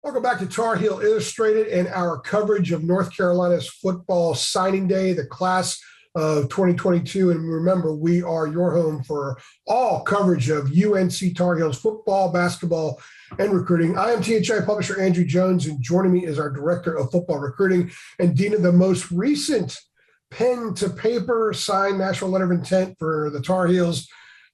Welcome back to Tar Heel Illustrated and our coverage of North Carolina's football signing day, the class of 2022. And remember, we are your home for all coverage of UNC Tar Heels football, basketball, and recruiting. I am THI publisher Andrew Jones, and joining me is our director of football recruiting and dean of the most recent pen to paper signed national letter of intent for the Tar Heels,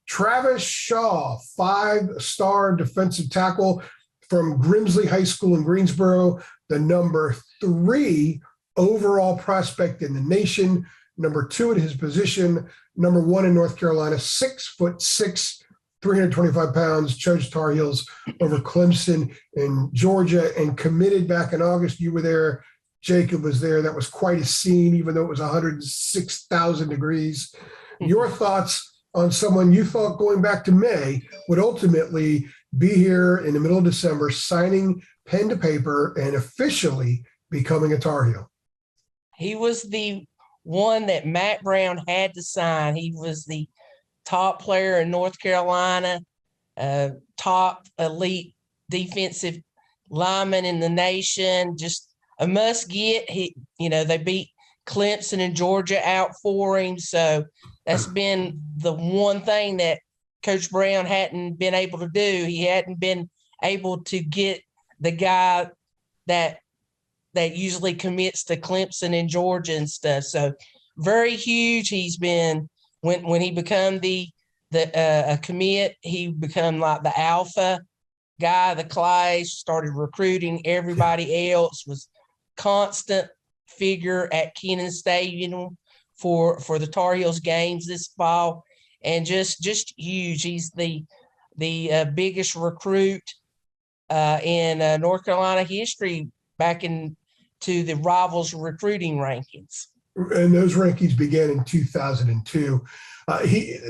Travis Shaw, 5-star defensive tackle from Grimsley High School in Greensboro, the number 3 overall prospect in the nation, number 2 at his position, number 1 in North Carolina, 6'6", 325 pounds, chose Tar Heels over Clemson in Georgia, and committed back in August. You were there. Jacob was there. That was quite a scene, even though it was 106,000 degrees. Your thoughts on someone you thought going back to May would ultimately be here in the middle of December, signing pen to paper and officially becoming a Tar Heel? He was the one that Matt Brown had to sign. He was the top player in North Carolina, top elite defensive lineman in the nation, just a must get. They beat Clemson and Georgia out for him. So that's been the one thing that Coach Brown hadn't been able to do. He hadn't been able to get the guy that usually commits to Clemson and Georgia and stuff. So very huge. He's been when he become a commit, he become like the alpha guy of the class, started recruiting everybody else, was constant figure at Kenan Stadium for the Tar Heels games this fall. And just huge. He's the biggest recruit in North Carolina history back into the Rivals recruiting rankings. And those rankings began in 2002.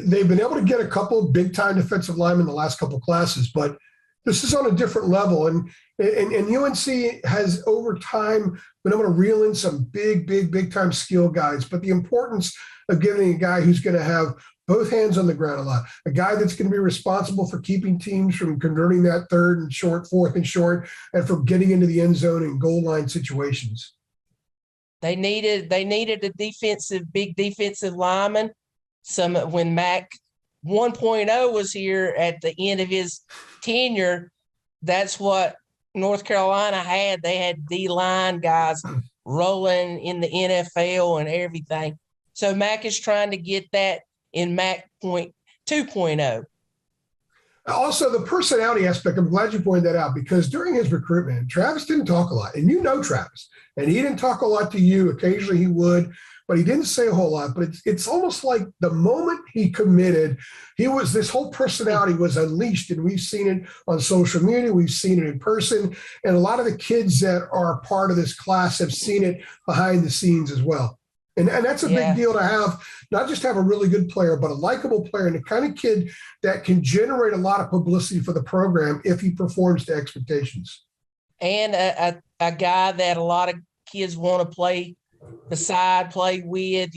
They've been able to get a couple of big-time defensive linemen in the last couple of classes, but this is on a different level. And UNC has, over time, been able to reel in some big-time skill guys. But the importance of giving a guy who's going to have both hands on the ground a lot, a guy that's going to be responsible for keeping teams from converting that 3rd and short, 4th and short, and for getting into the end zone and goal line situations. They needed a big defensive lineman. When Mac 1.0 was here at the end of his tenure, that's what North Carolina had. They had D-line guys rolling in the NFL and everything. So Mac is trying to get that in Mac 2.0. Also, the personality aspect, I'm glad you pointed that out, because during his recruitment, Travis didn't talk a lot. And you know Travis. And he didn't talk a lot to you. Occasionally he would, but he didn't say a whole lot. But it's almost like the moment he committed, this whole personality was unleashed. And we've seen it on social media. We've seen it in person. And a lot of the kids that are part of this class have seen it behind the scenes as well. And that's a big deal to have, not just have a really good player, but a likable player and the kind of kid that can generate a lot of publicity for the program if he performs to expectations. And a guy that a lot of kids want to play beside, play with.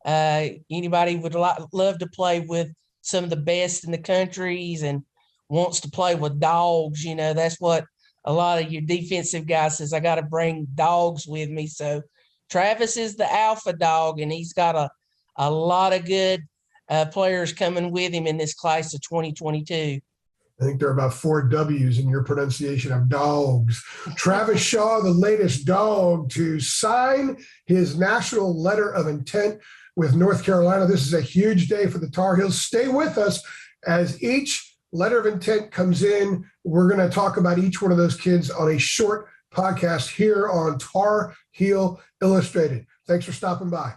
Anybody would love to play with some of the best in the countries and wants to play with dogs. That's what a lot of your defensive guys says, I got to bring dogs with me. So Travis is the alpha dog, and he's got a lot of good players coming with him in this class of 2022. I think there are about 4 W's in your pronunciation of dogs. Travis Shaw, the latest dog to sign his national letter of intent with North Carolina. This is a huge day for the Tar Heels. Stay with us as each letter of intent comes in. We're going to talk about each one of those kids on a short podcast here on Tar Heel Illustrated. Thanks for stopping by.